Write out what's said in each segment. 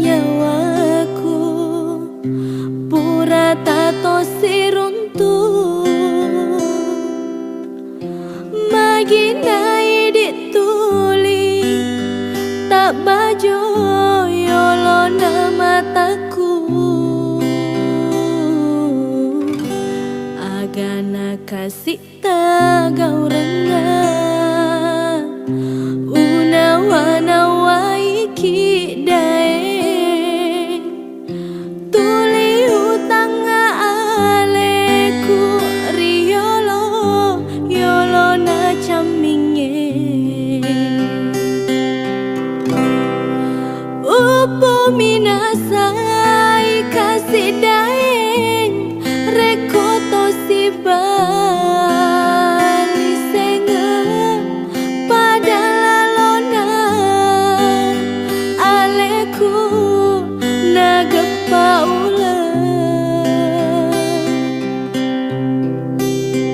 nyawaku, pura tato siruntuh maginai dituli tak bajo yolona mataku agana kasih tagau rendah una wana waiki dae tuli utanga aleku riolo yolona caminge upo minasai kasih daeng rekoto si bali senga pada lalona aleku nagepa ula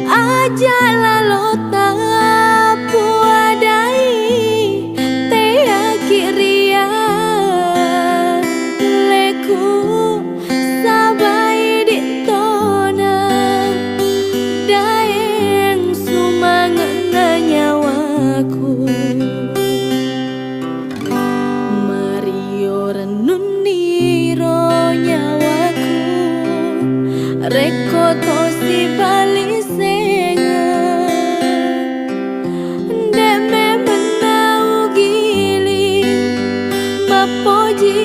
aja lalota puadai tea kiria leku sabai ditona daeng sumangena nyawaku Mario renuniro nyawaku rekoto si bali senga deme menau gili mapoji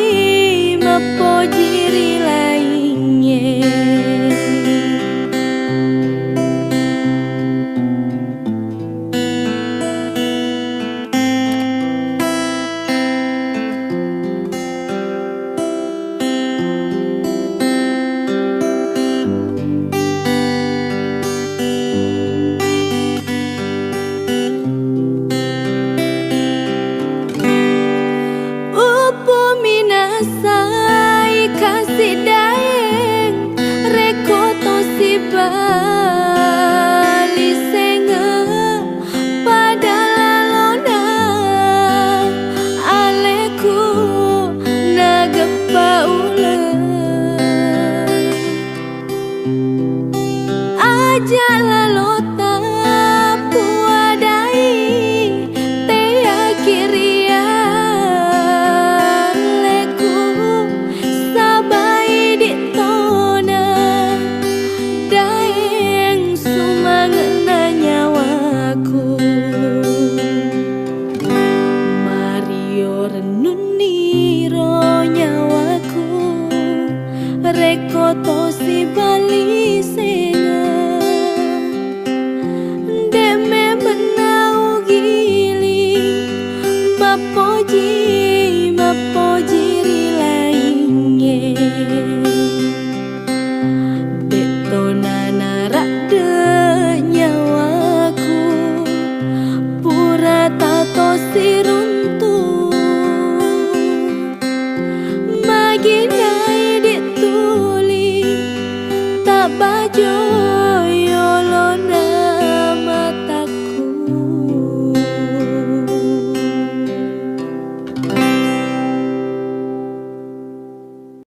rilainya minasai kasih daeng rekoto si bali senga pada lalona aleku nagepa ula aja lalota puadai tea kiria rekoto si bali senga deme menau gili mapoji rilainya detona narak de nyawaku pura tato siruntuh maginai dituli tak bajo